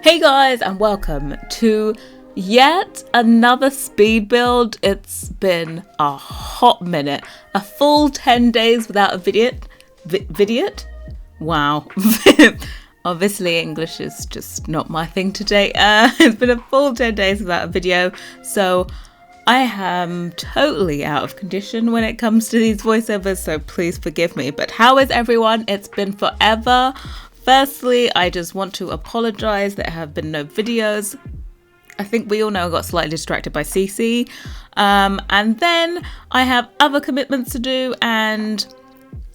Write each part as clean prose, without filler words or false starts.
Hey guys, and welcome to yet another speed build. It's been a hot minute, a full 10 days without a video. Wow. Obviously English is just not my thing today. It's been a full 10 days without a video, so I am totally out of condition when it comes to these voiceovers, so please forgive me. But how is everyone? It's been forever. Firstly, I just want to apologise that there have been no videos. I think we all know I got slightly distracted by CC. And then I have other commitments to do, and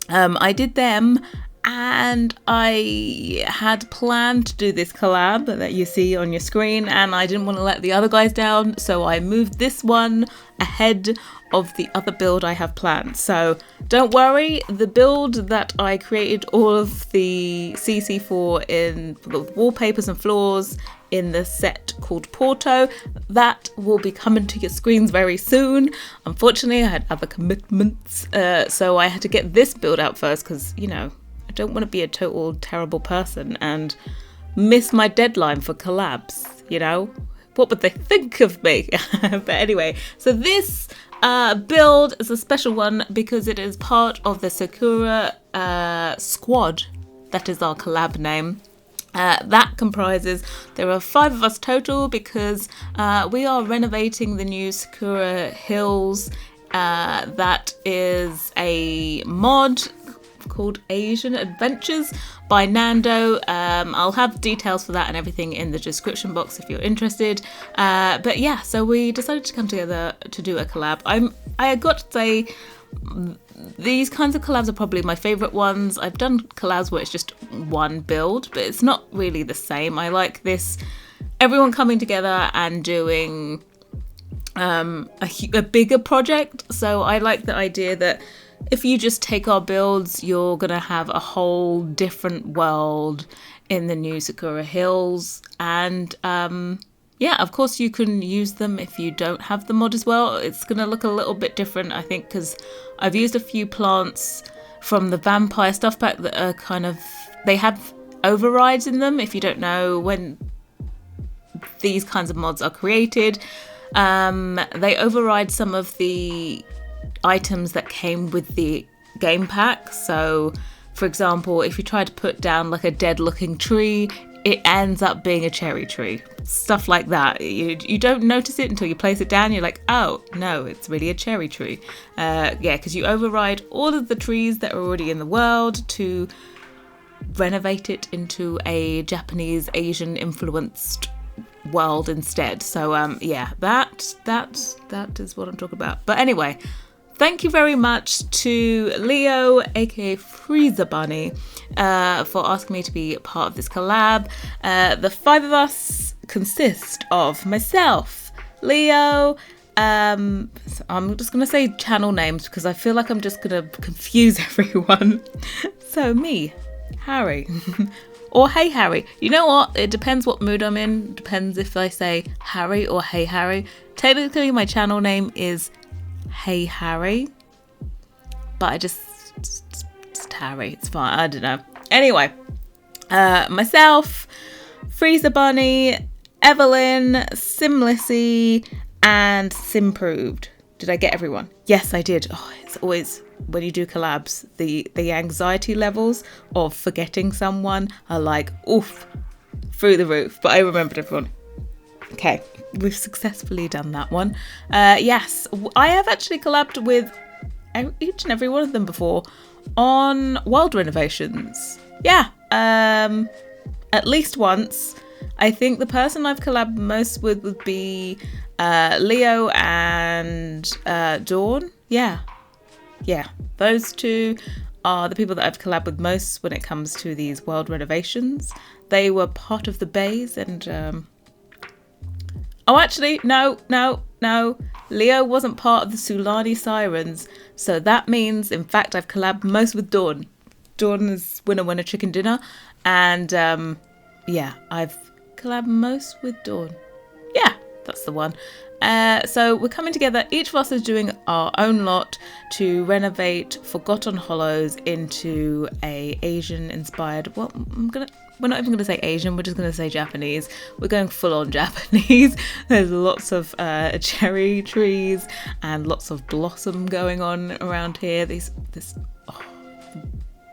I did them. And I had planned to do this collab that you see on your screen, and I didn't want to let the other guys down, so I moved this one ahead of the other build I have planned. So don't worry, the build that I created all of the CC for in the wallpapers and floors in the set called Porto, that will be coming to your screens very soon. Unfortunately, I had other commitments, so I had to get this build out first because, you know, I don't want to be a total terrible person and miss my deadline for collabs, you know? What would they think of me? But anyway, so this build is a special one because it is part of the Sakura Squad. That is our collab name. That comprises, there are 5 of us total because we are renovating the new Sakura Hills. That is a mod called Asian Adventures by Nando. I'll have details for that and everything in the description box if you're interested. But yeah, so we decided to come together to do a collab. I got to say, these kinds of collabs are probably my favourite ones. I've done collabs where it's just one build, but it's not really the same. I like this, everyone coming together and doing a bigger project. So I like the idea that if you just take our builds, you're going to have a whole different world in the new Sakura Hills. And yeah, of course you can use them if you don't have the mod as well. It's going to look a little bit different, I think, because I've used a few plants from the vampire stuff pack that are kind of, they have overrides in them. If you don't know when these kinds of mods are created, they override some of the items that came with the game pack. So for example, if you try to put down like a dead looking tree, it ends up being a cherry tree. Stuff like that. You don't notice it until you place it down. You're like, oh no, it's really a cherry tree. Yeah, because you override all of the trees that are already in the world to renovate it into a Japanese Asian influenced world instead. So yeah, that is what I'm talking about. But anyway, thank you very much to Leo, aka Freezer Bunny, for asking me to be part of this collab. The 5 of us consist of myself, Leo, I'm just going to say channel names because I feel like I'm just going to confuse everyone. So me, Harrie, or Hey Harrie. You know what? It depends what mood I'm in. Depends if I say Harrie or Hey Harrie. Technically my channel name is Hey Harrie, but I just Harrie, it's fine, I don't know. Anyway, myself, Freezer Bunny, Evelyn, Simlissy, and Simproved. Did I get everyone? Yes, I did. Oh, it's always, when you do collabs, the anxiety levels of forgetting someone are like, oof, through the roof, but I remembered everyone. Okay, we've successfully done that one. Yes, I have actually collabed with each and every one of them before on world renovations. Yeah, at least once. I think the person I've collabed most with would be Leo and Dawn. Yeah, those 2 are the people that I've collabed with most when it comes to these world renovations. They were part of the bays and oh, actually, no. Leo wasn't part of the Sulani Sirens. So that means, in fact, I've collabed most with Dawn. Dawn is Winner Chicken Dinner. And yeah, I've collabed most with Dawn. Yeah, that's the one. So we're coming together. Each of us is doing our own lot to renovate Forgotten Hollows into a Asian inspired, well, we're not even going to say Asian, we're just going to say Japanese. We're going full on Japanese. There's lots of cherry trees and lots of blossom going on around here. This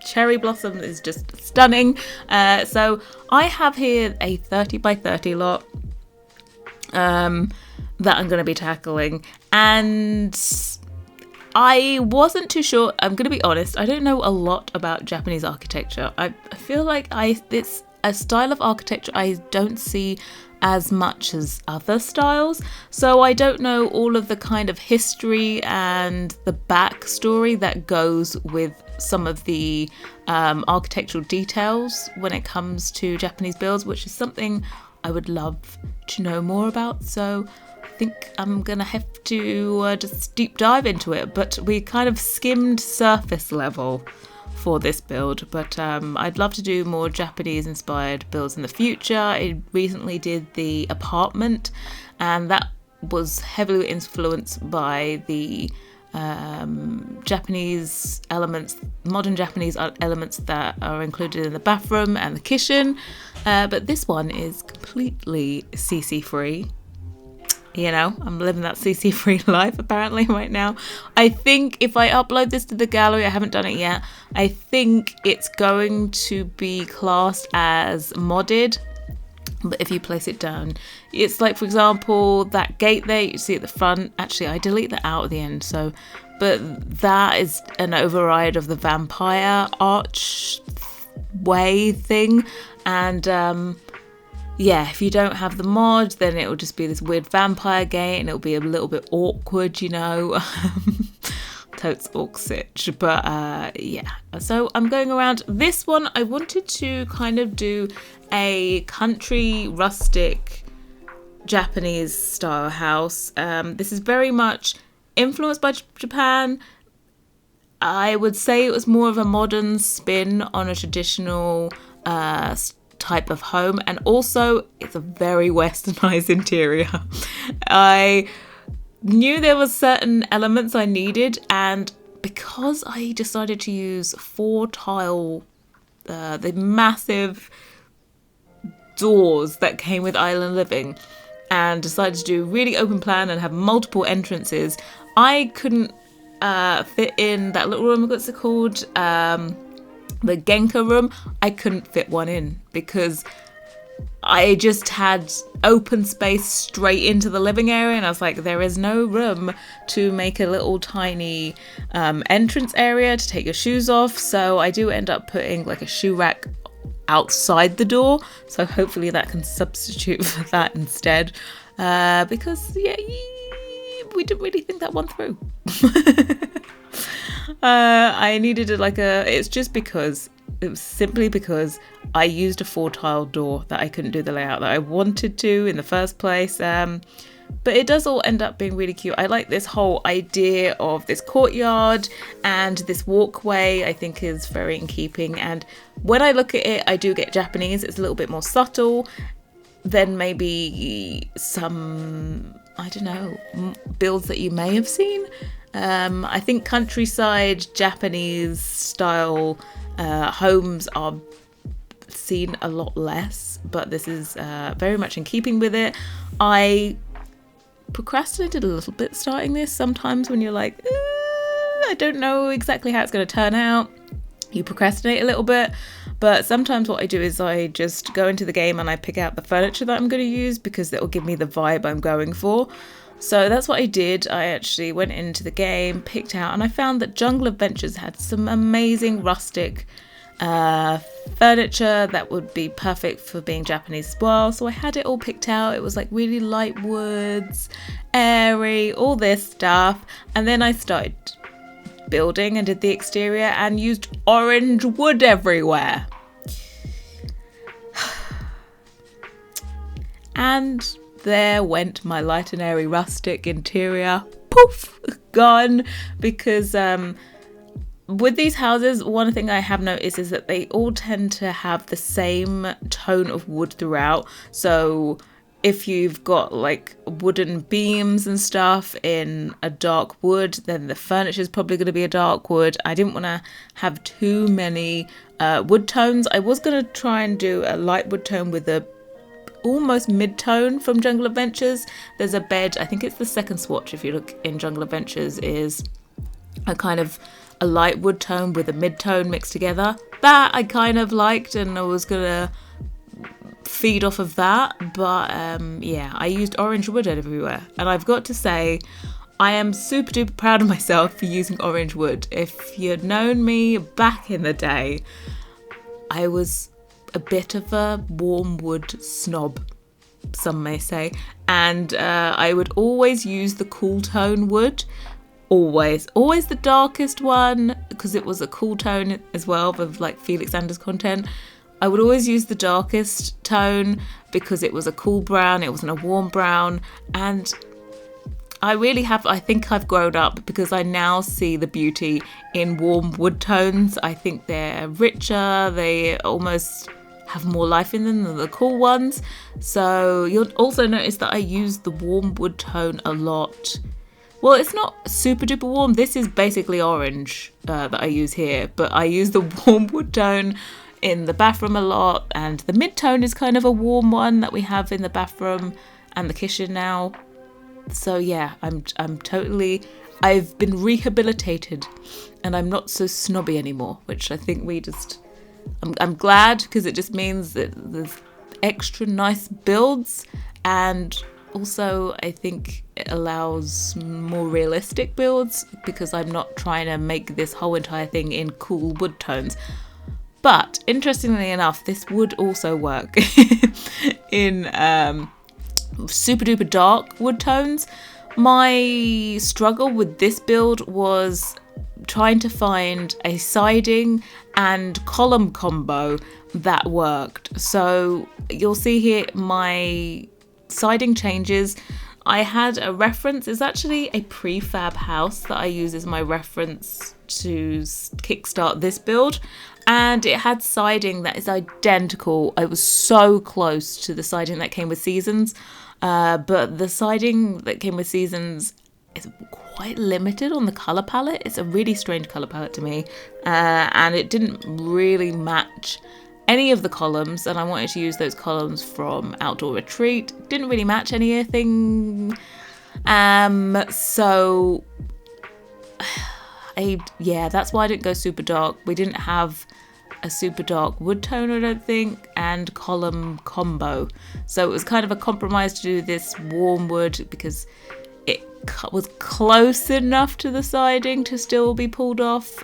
cherry blossom is just stunning. So I have here a 30 by 30 lot that I'm going to be tackling, and I wasn't too sure. I'm going to be honest, I don't know a lot about Japanese architecture. I feel like it's a style of architecture I don't see as much as other styles, so I don't know all of the kind of history and the backstory that goes with some of the architectural details when it comes to Japanese builds, which is something I would love to know more about. So I think I'm gonna have to just deep dive into it, but we kind of skimmed surface level for this build, but I'd love to do more Japanese inspired builds in the future. I recently did the apartment, and that was heavily influenced by the Japanese elements, modern Japanese elements that are included in the bathroom and the kitchen, but this one is completely CC free. You know, I'm living that CC free life apparently right now. I think if I upload this to the gallery, I haven't done it yet, I think it's going to be classed as modded. But if you place it down, it's like, for example, that gate there you see at the front. Actually, I delete that out at the end, so, but that is an override of the vampire archway thing, and yeah, if you don't have the mod, then it will just be this weird vampire gate, and it'll be a little bit awkward, you know. Totes awk sitch, but yeah. So I'm going around this one. I wanted to kind of do a country rustic Japanese style house. This is very much influenced by Japan. I would say it was more of a modern spin on a traditional type of home, and also it's a very westernized interior. I knew there was certain elements I needed, and because I decided to use 4 tile, the massive doors that came with Island Living, and decided to do really open plan and have multiple entrances, I couldn't fit in that little room. What's it called? The Genka room. I couldn't fit one in because I just had open space straight into the living area, and I was like, there is no room to make a little tiny entrance area to take your shoes off. So I do end up putting like a shoe rack outside the door, so hopefully that can substitute for that instead, because yeah, we didn't really think that one through. I needed it's just because it was simply because I used a 4 tile door that I couldn't do the layout that I wanted to in the first place, but it does all end up being really cute. I like this whole idea of this courtyard and this walkway. I think is very in keeping, and when I look at it, I do get Japanese. It's a little bit more subtle than maybe some, I don't know, builds that you may have seen. I think countryside Japanese style homes are seen a lot less, but this is very much in keeping with it. I procrastinated a little bit starting this. Sometimes when you're like, I don't know exactly how it's going to turn out, you procrastinate a little bit. But sometimes what I do is I just go into the game and I pick out the furniture that I'm going to use, because it will give me the vibe I'm going for. So that's what I did. I actually went into the game, picked out, and I found that Jungle Adventures had some amazing rustic furniture that would be perfect for being Japanese as well. So I had it all picked out. It was like really light woods, airy, all this stuff. And then I started building and did the exterior and used orange wood everywhere. And there went my light and airy rustic interior. Poof, gone. Because with these houses, one thing I have noticed is that they all tend to have the same tone of wood throughout. So if you've got like wooden beams and stuff in a dark wood, then the furniture is probably going to be a dark wood. I didn't want to have too many wood tones. I was going to try and do a light wood tone with a almost mid-tone from Jungle Adventures. There's a bed, I think it's the second swatch if you look in Jungle Adventures, is a kind of a light wood tone with a mid-tone mixed together. That I kind of liked, and I was gonna feed off of that, but yeah, I used orange wood everywhere, and I've got to say I am super duper proud of myself for using orange wood. If you'd known me back in the day, I was a bit of a warm wood snob, some may say, and I would always use the cool tone wood, always the darkest one, because it was a cool tone as well with like Felix Anders content. I would always use the darkest tone because it was a cool brown, it wasn't a warm brown, and I think I've grown up because I now see the beauty in warm wood tones. I think they're richer, they almost have more life in them than the cool ones. So you'll also notice that I use the warm wood tone a lot. Well, it's not super duper warm. This is basically orange that I use here, but I use the warm wood tone in the bathroom a lot, and the mid-tone is kind of a warm one that we have in the bathroom and the kitchen now. So yeah, I've been rehabilitated and I'm not so snobby anymore, which I think I'm glad, because it just means that there's extra nice builds, and also I think it allows more realistic builds because I'm not trying to make this whole entire thing in cool wood tones. But interestingly enough, this would also work in super duper dark wood tones. My struggle with this build was trying to find a siding and column combo that worked. So you'll see here my siding changes. I had a reference, it's actually a prefab house that I use as my reference to kickstart this build, and it had siding that is identical. I was so close to the siding that came with Seasons, but the siding that came with Seasons is quite limited on the colour palette. It's a really strange colour palette to me, and it didn't really match any of the columns, and I wanted to use those columns from Outdoor Retreat. Didn't really match anything, so that's why I didn't go super dark. We didn't have a super dark wood tone, I don't think, and column combo, so it was kind of a compromise to do this warm wood because it was close enough to the siding to still be pulled off.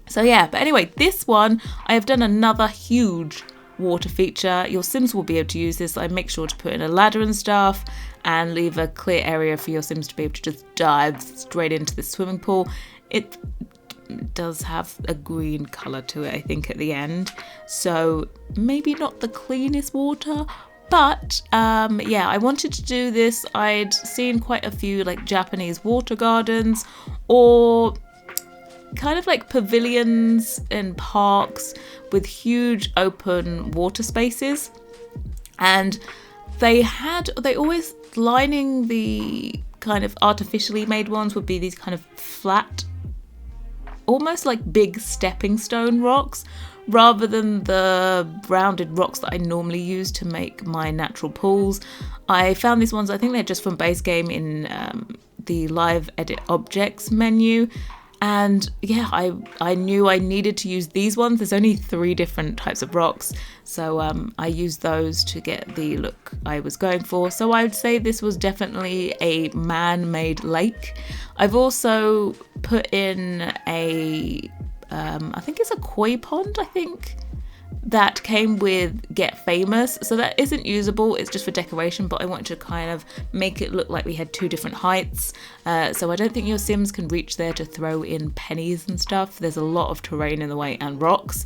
So yeah, but anyway, this one, I have done another huge water feature. Your Sims will be able to use this. I make sure to put in a ladder and stuff and leave a clear area for your Sims to be able to just dive straight into the swimming pool. It does have a green colour to it, I think, at the end. So maybe not the cleanest water, but yeah, I wanted to do this. I'd seen quite a few like Japanese water gardens or kind of like pavilions in parks with huge open water spaces, and they always lining the kind of artificially made ones would be these kind of flat, almost like big stepping stone rocks, rather than the rounded rocks that I normally use to make my natural pools. I found these ones, I think they're just from base game in the live edit objects menu. And yeah, I knew I needed to use these ones. There's only 3 different types of rocks, so I used those to get the look I was going for. So I would say this was definitely a man-made lake. I've also put in a I think it's a koi pond, I think, that came with Get Famous. So that isn't usable, it's just for decoration, but I wanted to kind of make it look like we had 2 different heights. So I don't think your Sims can reach there to throw in pennies and stuff. There's a lot of terrain in the way and rocks.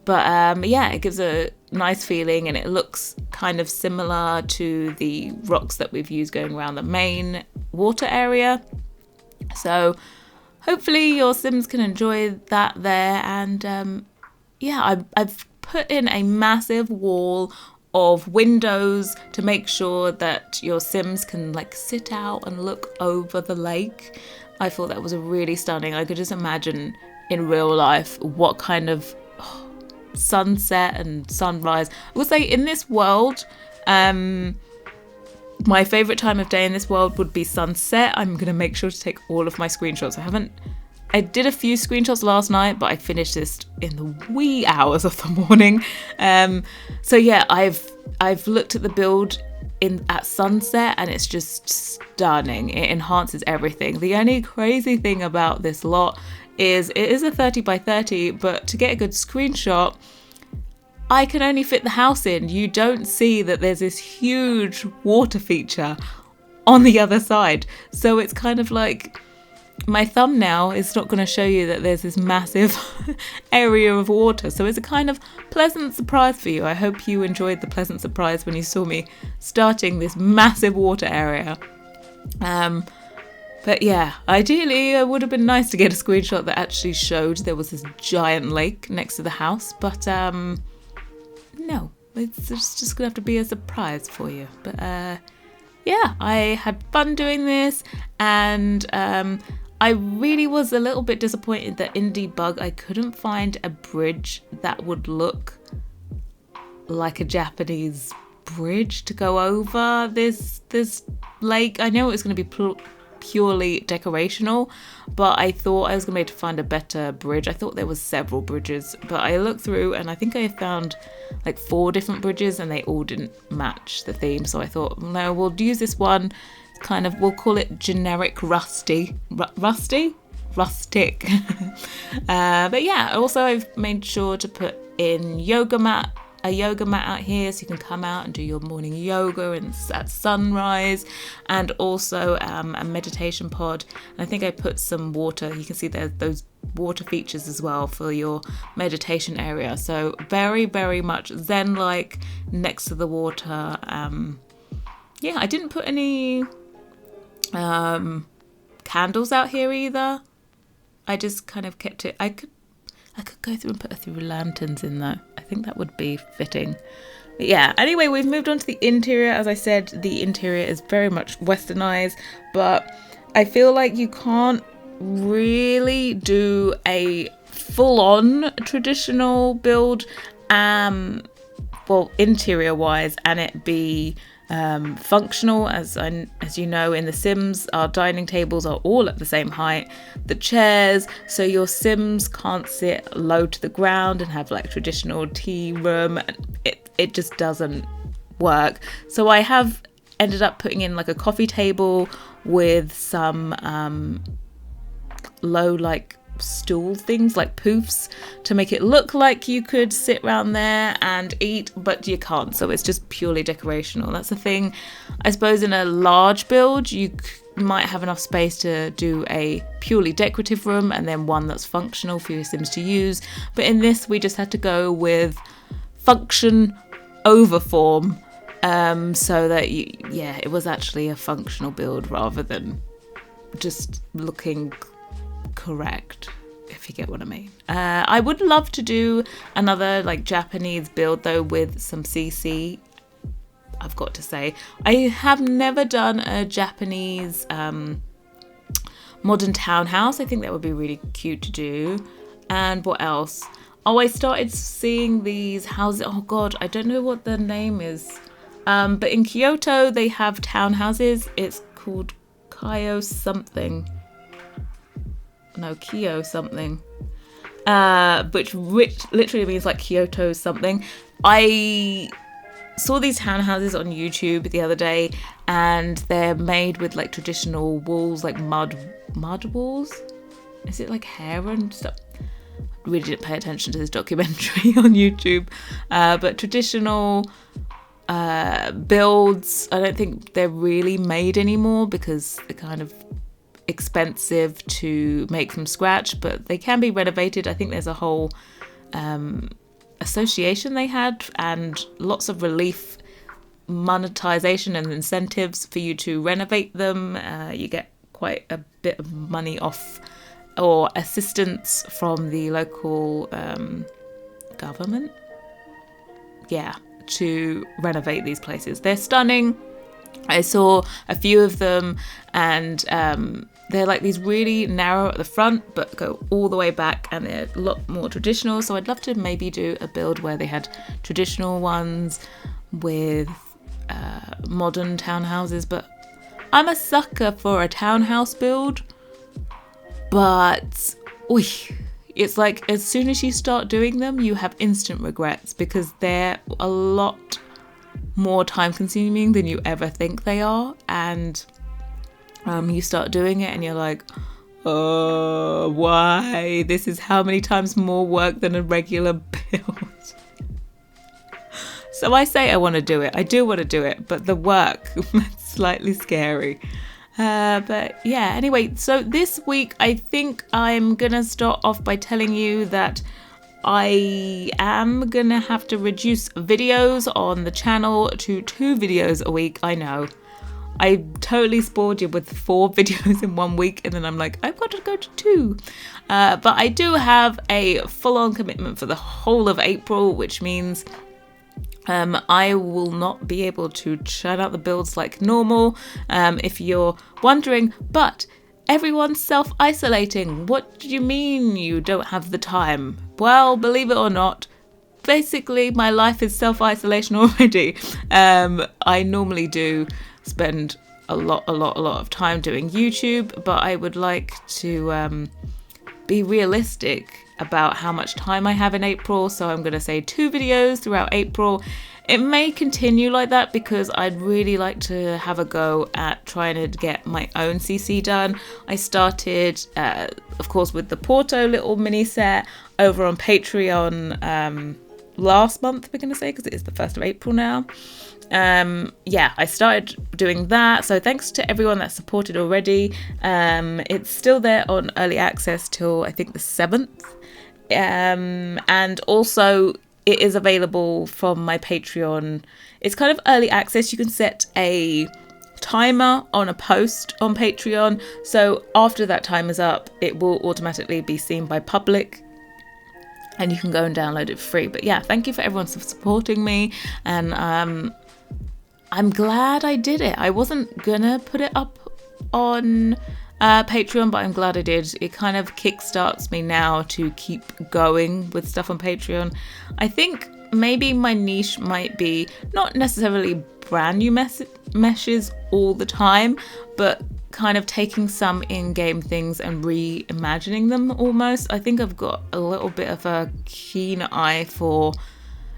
But yeah, it gives a nice feeling, and it looks kind of similar to the rocks that we've used going around the main water area. So hopefully your Sims can enjoy that there. And yeah, I've put in a massive wall of windows to make sure that your Sims can like sit out and look over the lake. I thought that was really stunning. I could just imagine in real life what kind of sunset and sunrise. I would say in this world, my favorite time of day in this world would be sunset. I'm going to make sure to take all of my screenshots. I did a few screenshots last night, but I finished this in the wee hours of the morning. So yeah, I've looked at the build at sunset and it's just stunning. It enhances everything. The only crazy thing about this lot is it is a 30 by 30, but to get a good screenshot, I can only fit the house in. You don't see that there's this huge water feature on the other side. So it's kind of like my thumbnail is not going to show you that there's this massive area of water. So it's a kind of pleasant surprise for you. I hope you enjoyed the pleasant surprise when you saw me starting this massive water area. But yeah, ideally it would have been nice to get a screenshot that actually showed there was this giant lake next to the house. But no, it's just gonna have to be a surprise for you. But yeah, I had fun doing this, and I really was a little bit disappointed that in debug I couldn't find a bridge that would look like a Japanese bridge to go over this lake. I know it was going to be purely decorational, but I thought I was going to be able to find a better bridge. I thought there was several bridges, but I looked through and I think I found like 4 different bridges and they all didn't match the theme. So I thought, no, we'll use this one. Kind of, we'll call it generic rustic. But yeah, also I've made sure to put in a yoga mat out here so you can come out and do your morning yoga and at sunrise, and also a meditation pod. And I think I put some water. You can see there's those water features as well for your meditation area. So very, very much zen-like next to the water. Yeah, I didn't put any candles out here either. I just kind of kept it. I could go through and put a few lanterns in though. I think that would be fitting. But yeah, anyway, we've moved on to the interior. As I said, the interior is very much westernized, but I feel like you can't really do a full-on traditional build, well, interior wise, and it be functional. As you know, in The Sims, our dining tables are all at the same height, the chairs, so your Sims can't sit low to the ground and have like traditional tea room. It just doesn't work. So I have ended up putting in like a coffee table with some low like stool things like poofs to make it look like you could sit around there and eat, but you can't, so it's just purely decorational. That's the thing. I suppose in a large build you might have enough space to do a purely decorative room and then one that's functional for your Sims to use, but in this we just had to go with function over form, so that it was actually a functional build rather than just looking correct, if you get what I mean. I would love to do another like Japanese build though with some CC. I've got to say, I have never done a Japanese modern townhouse. I think that would be really cute to do. And what else? Oh, I started seeing these houses. Oh god, I don't know what the name is. But in Kyoto they have townhouses. It's called Kyo something, which literally means like Kyoto something. I saw these townhouses on YouTube the other day, and they're made with like traditional walls, like mud walls. Is it like hair and stuff? I really didn't pay attention to this documentary on YouTube, but traditional builds, I don't think they're really made anymore because they're kind of expensive to make from scratch, but they can be renovated. I think there's a whole association they had, and lots of relief, monetization and incentives for you to renovate them. You get quite a bit of money off or assistance from the local government, to renovate these places. They're stunning. I saw a few of them, and they're like these really narrow at the front but go all the way back, and they're a lot more traditional. So I'd love to maybe do a build where they had traditional ones with modern townhouses. But I'm a sucker for a townhouse build, but it's like as soon as you start doing them, you have instant regrets because they're a lot more time consuming than you ever think they are. And you start doing it and you're like, oh, why? This is how many times more work than a regular build. So I say I want to do it. I do want to do it, but the work is slightly scary. But yeah, anyway, so this week I think I'm going to start off by telling you that I am going to have to reduce videos on the channel to 2 videos a week. I know. I totally spoiled you with 4 videos in 1 week, and then I'm like, I've got to go to 2. But I do have a full-on commitment for the whole of April, which means I will not be able to churn out the builds like normal. If you're wondering, but everyone's self-isolating. What do you mean you don't have the time? Well, believe it or not, basically my life is self-isolation already. I normally do spend a lot of time doing YouTube, but I would like to be realistic about how much time I have in April. So I'm going to say 2 videos throughout April. It may continue like that because I'd really like to have a go at trying to get my own CC done. I started, of course, with the Porto little mini set over on Patreon last month, we're going to say, because it is the 1st of April now. Yeah, I started doing that. So thanks to everyone that supported already. It's still there on early access till I think the 7th. And also it is available from my Patreon. It's kind of early access. You can set a timer on a post on Patreon. So after that time is up, it will automatically be seen by public and you can go and download it free. But yeah, thank you for everyone for supporting me. And I'm glad I did it. I wasn't gonna put it up on Patreon, but I'm glad I did. It kind of kickstarts me now to keep going with stuff on Patreon. I think maybe my niche might be not necessarily brand new meshes all the time, but kind of taking some in-game things and reimagining them almost. I think I've got a little bit of a keen eye for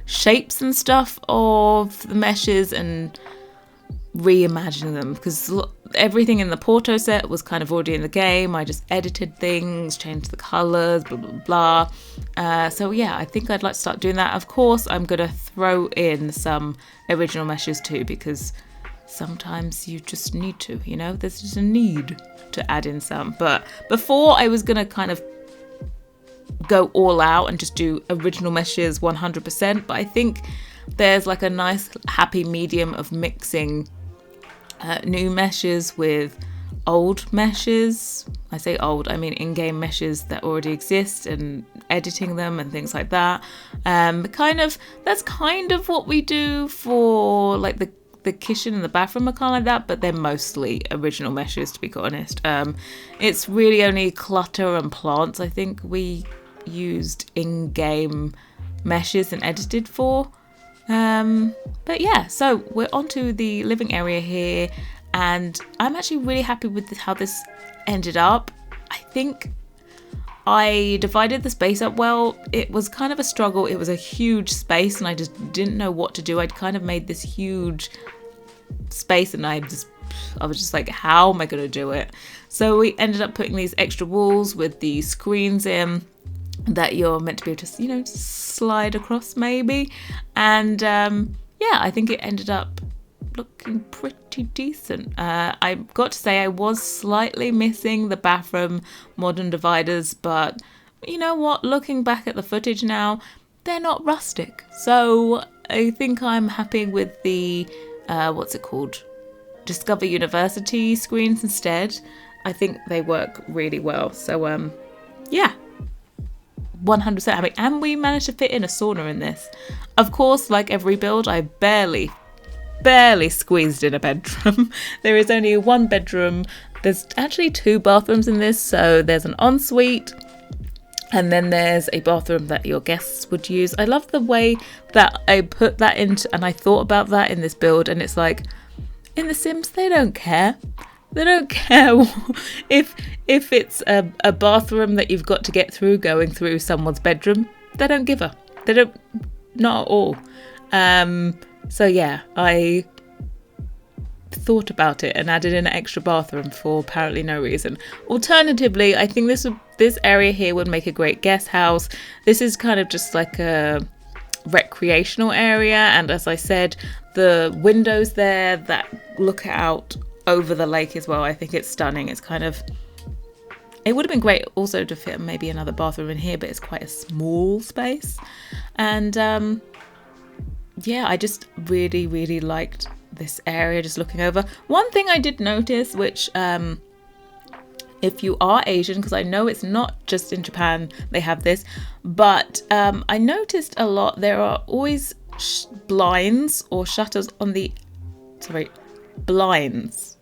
shapes and stuff of the meshes and reimagining them, because everything in the Porto set was kind of already in the game. I just edited things, changed the colors, blah blah blah. So yeah, I think I'd like to start doing that. Of course, I'm gonna throw in some original meshes too, because sometimes you just need to, you know, there's just a need to add in some. But before, I was gonna kind of go all out and just do original meshes 100%, but I think there's like a nice happy medium of mixing new meshes with old meshes. I say old, I mean in-game meshes that already exist, and editing them and things like that. That's kind of what we do for like the kitchen and the bathroom are kind of like that, but they're mostly original meshes, to be quite honest. It's really only clutter and plants I think we used in-game meshes and edited for. But yeah, so we're onto the living area here, and I'm actually really happy with how this ended up. I think I divided the space up well. It was kind of a struggle. It was a huge space and I just didn't know what to do. I'd kind of made this huge space and I was just like, how am I going to do it? So we ended up putting these extra walls with the screens in that you're meant to be able to, you know, slide across maybe. And yeah, I think it ended up looking pretty decent. I've got to say I was slightly missing the bathroom modern dividers, but you know what, looking back at the footage now, they're not rustic. So I think I'm happy with the, what's it called? Discover University screens instead. I think they work really well. So yeah. 100% happy. And we managed to fit in a sauna in this. Of course, like every build, I barely squeezed in a bedroom. There is only one bedroom. There's actually 2 bathrooms in this. So there's an ensuite, and then there's a bathroom that your guests would use. I love the way that I put that into, and I thought about that in this build, and it's like, in The Sims, they don't care. They don't care if it's a bathroom that you've got to get through going through someone's bedroom. They don't give a. They don't, not at all. So yeah, I thought about it and added in an extra bathroom for apparently no reason. Alternatively, I think this area here would make a great guest house. This is kind of just like a recreational area, and as I said, the windows there that look out over the lake as well, I think it's stunning. It's kind of, it would have been great also to fit maybe another bathroom in here, but it's quite a small space. And yeah, I just really liked this area just looking over. One thing I did notice, which if you are Asian, because I know it's not just in Japan they have this, but I noticed a lot, there are always blinds or shutters on the, blinds,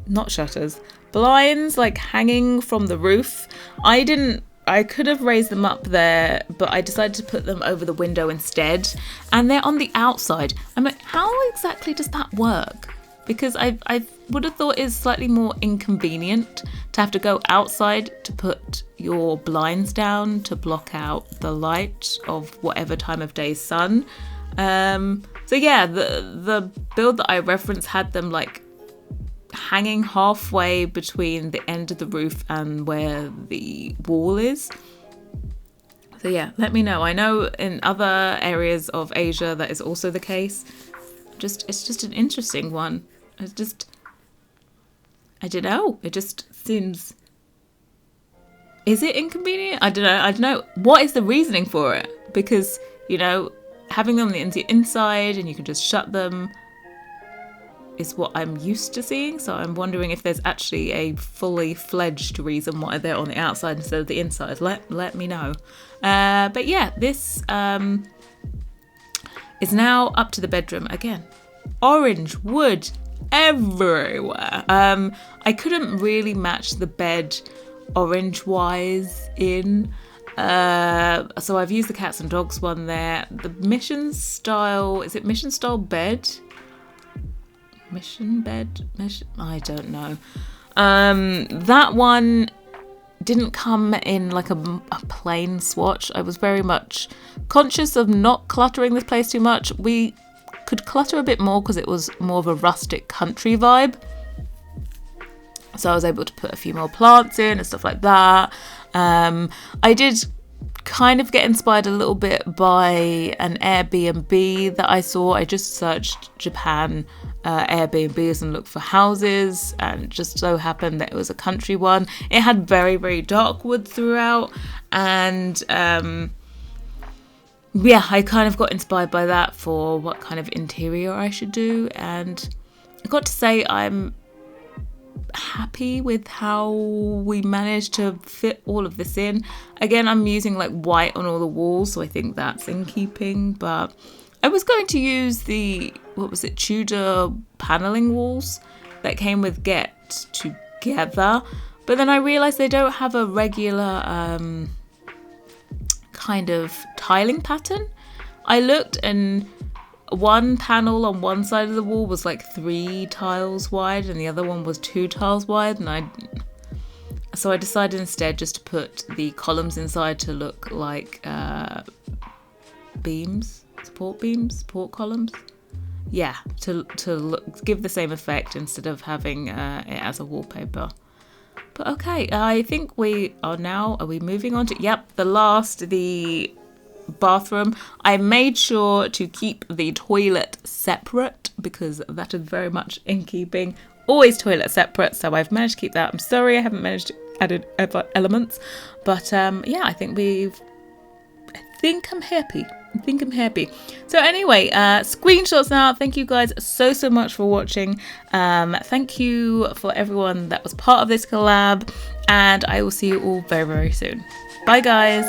not shutters, blinds like hanging from the roof. I could have raised them up there, but I decided to put them over the window instead, and they're on the outside. I'm like, how exactly does that work? Because I would have thought it's slightly more inconvenient to have to go outside to put your blinds down to block out the light of whatever time of day sun. So yeah, the build that I referenced had them like hanging halfway between the end of the roof and where the wall is. So yeah, let me know. I know in other areas of Asia that is also the case. It's just an interesting one. It's just, I don't know. It just seems, is it inconvenient? I don't know. What is the reasoning for it? Because, you know, having them on the inside and you can just shut them is what I'm used to seeing. So I'm wondering if there's actually a fully fledged reason why they're on the outside instead of the inside. Let me know. But yeah, this is now up to the bedroom again. Orange wood everywhere. I couldn't really match the bed orange wise in. So I've used the cats and dogs one there. The mission style, is it mission style bed? Mission bed? I don't know. That one didn't come in like a plain swatch. I was very much conscious of not cluttering this place too much. We could clutter a bit more because it was more of a rustic country vibe. So I was able to put a few more plants in and stuff like that. I did kind of get inspired a little bit by an Airbnb that I saw. I just searched Japan Airbnbs and looked for houses, and it just so happened that it was a country one. It had very, very dark wood throughout, and yeah, I kind of got inspired by that for what kind of interior I should do, and I got to say I'm happy with how we managed to fit all of this in. Again, I'm using like white on all the walls, so I think that's in keeping, but I was going to use the, Tudor paneling walls that came with Get Together, but then I realized they don't have a regular kind of tiling pattern. I looked, and one panel on one side of the wall was like 3 tiles wide and the other one was 2 tiles wide, and so I decided instead just to put the columns inside to look like support columns. Yeah, to give the same effect instead of having it as a wallpaper. But okay, I think are we moving on to, yep, the bathroom. I made sure to keep the toilet separate because that is very much in keeping. Always toilet separate, so I've managed to keep that. I'm sorry I haven't managed to add other elements, but yeah, I think I'm happy. So anyway, screenshots now. Thank you guys so much for watching. Thank you for everyone that was part of this collab, and I will see you all very, very soon. Bye guys.